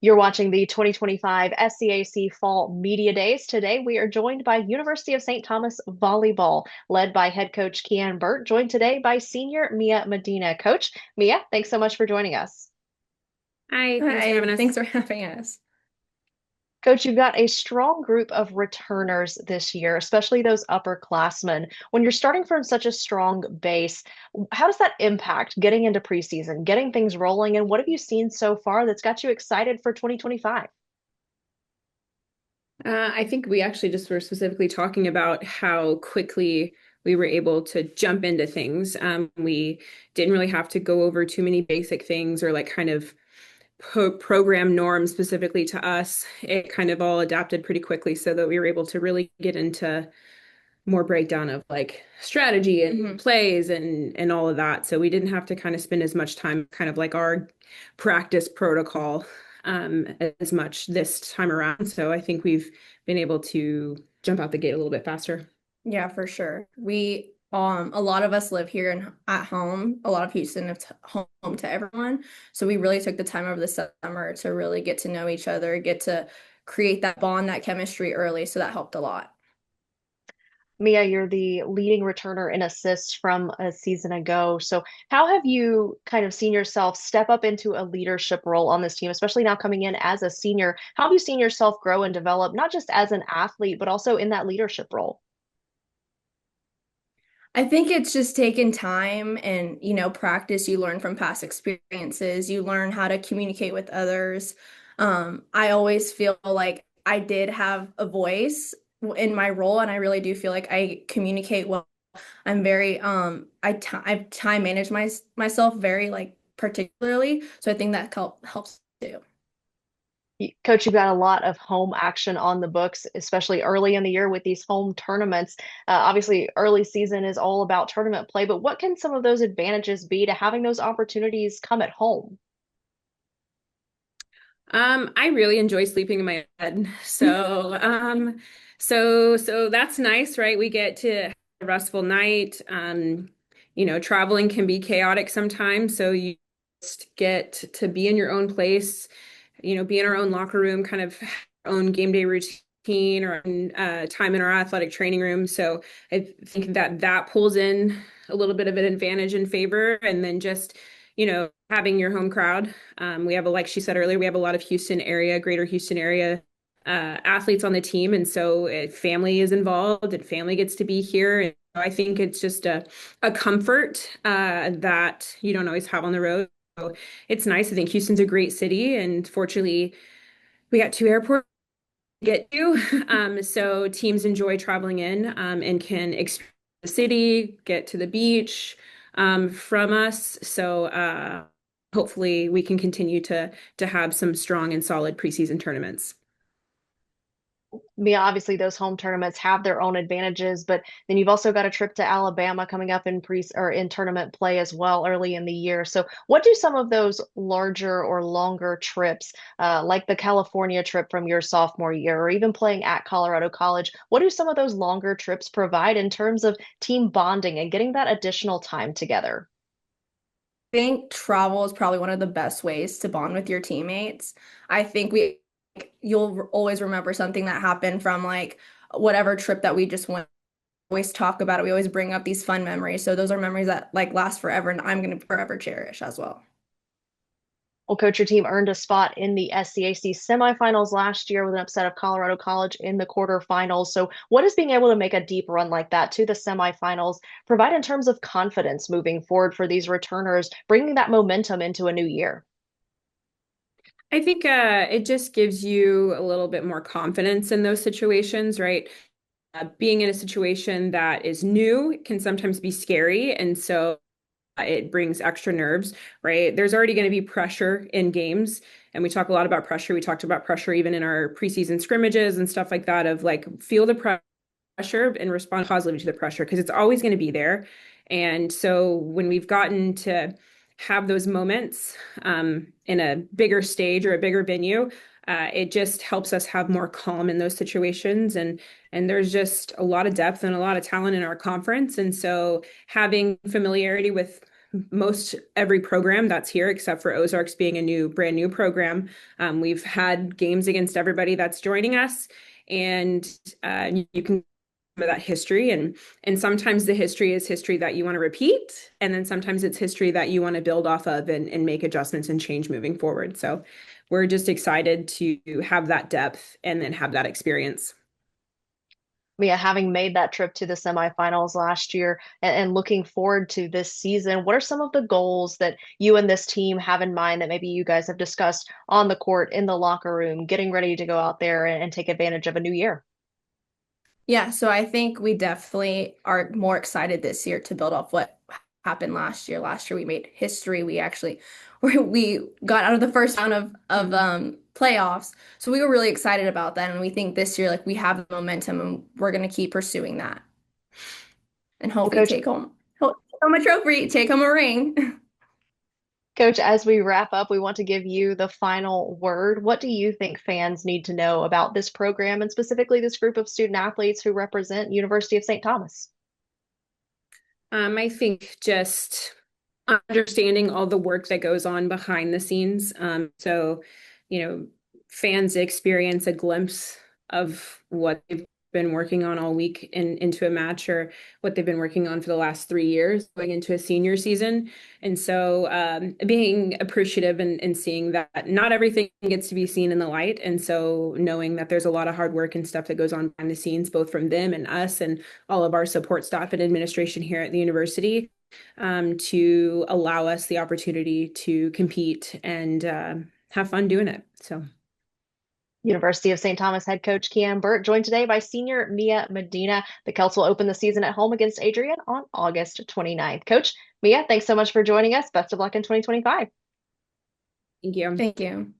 You're watching the 2025 SCAC Fall Media Days. Today, we are joined by University of St. Thomas Volleyball, led by head coach Kian Burt, joined today by senior Mia Medina. Coach Mia, thanks so much for joining us. Hi, thanks for having Hi, us. thanks for having us. Coach, you've got a strong group of returners this year, especially those upperclassmen. When you're starting from such a strong base, how does that impact getting into preseason, getting things rolling, and what have you seen so far that's got you excited for 2025? I think we actually just were specifically talking about how quickly we were able to jump into things. We didn't really have to go over too many basic things or like kind of program norms specifically to us. It kind of all adapted pretty quickly so that we were able to really get into more breakdown of like strategy and hmm plays and all of that. So we didn't have to kind of spend as much time kind of like our practice protocol as much this time around. So I think we've been able to jump out the gate a little bit faster. Yeah, for sure. A lot of us live here and at home. A lot of Houston is home to everyone. So we really took the time over the summer to really get to know each other, get to create that bond, that chemistry early. So that helped a lot. Mia, you're the leading returner in assists from a season ago. So, how have you kind of seen yourself step up into a leadership role on this team, especially now coming in as a senior? How have you seen yourself grow and develop, not just as an athlete, but also in that leadership role? I think it's just taken time and, practice. You learn from past experiences. You learn how to communicate with others. I always feel like I did have a voice in my role, and I really do feel like I communicate well. I'm very, I time manage myself very like particularly. So I think that helps too. Coach, you've got a lot of home action on the books, especially early in the year with these home tournaments. Obviously, early season is all about tournament play, but what can some of those advantages be to having those opportunities come at home? I really enjoy sleeping in my bed. So that's nice, right? We get to have a restful night. Traveling can be chaotic sometimes, so you just get to be in your own place, be in our own locker room, kind of have our own game day routine or time in our athletic training room. So I think that pulls in a little bit of an advantage in favor, and then just having your home crowd. We have like she said earlier, we have a lot of greater Houston area athletes on the team. And so family is involved and family gets to be here. And I think it's just a comfort that you don't always have on the road. So it's nice. I think Houston's a great city. And fortunately, we got two airports to get to. So teams enjoy traveling in and can experience the city, get to the beach from us. So hopefully we can continue to have some strong and solid preseason tournaments. Yeah, obviously those home tournaments have their own advantages, but then you've also got a trip to Alabama coming up in pre or in tournament play as well early in the year. So, what do some of those larger or longer trips, like the California trip from your sophomore year, or even playing at Colorado College, what do some of those longer trips provide in terms of team bonding and getting that additional time together? Think travel is probably one of the best ways to bond with your teammates. I think you'll always remember something that happened from like whatever trip that we just went. Always talk about it. We always bring up these fun memories. So those are memories that like last forever and I'm going to forever cherish as well. Well, coach, your team earned a spot in the SCAC semifinals last year with an upset of Colorado College in the quarterfinals. So, what does being able to make a deep run like that to the semifinals provide in terms of confidence moving forward for these returners, bringing that momentum into a new year? I think it just gives you a little bit more confidence in those situations, right? Being in a situation that is new can sometimes be scary. And so it brings extra nerves, right? There's already going to be pressure in games. And we talk a lot about pressure. We talked about pressure even in our preseason scrimmages and stuff like that of like feel the pressure and respond positively to the pressure because it's always going to be there. And so when we've gotten to have those moments in a bigger stage or a bigger venue, it just helps us have more calm in those situations. And there's just a lot of depth and a lot of talent in our conference. And so having familiarity with most every program that's here, except for Ozarks being a brand new program. We've had games against everybody that's joining us, and you can that history, and sometimes the history is history that you want to repeat, and then sometimes it's history that you want to build off of and make adjustments and change moving forward. So we're just excited to have that depth and then have that experience. Mia, having made that trip to the semifinals last year and looking forward to this season, what are some of the goals that you and this team have in mind that maybe you guys have discussed on the court, in the locker room, getting ready to go out there and take advantage of a new year? Yeah, so I think we definitely are more excited this year to build off what happened last year. Last year we made history. We actually we got out of the first round of playoffs. So we were really excited about that. And we think this year like we have the momentum and we're gonna keep pursuing that and Well, hopefully Coach, take home a trophy, take home a ring. Coach, as we wrap up, we want to give you the final word. What do you think fans need to know about this program and specifically this group of student athletes who represent University of St. Thomas? I think just understanding all the work that goes on behind the scenes. So, fans experience a glimpse of what they've been working on all week into a match, or what they've been working on for the last 3 years going into a senior season. And so being appreciative and seeing that not everything gets to be seen in the light. And so knowing that there's a lot of hard work and stuff that goes on behind the scenes, both from them and us and all of our support staff and administration here at the university, to allow us the opportunity to compete and have fun doing it. So. University of St. Thomas head coach Kian Burt, joined today by senior Mia Medina. The Celts will open the season at home against Adrian on August 29th. Coach, Mia, thanks so much for joining us. Best of luck in 2025. Thank you. Thank you.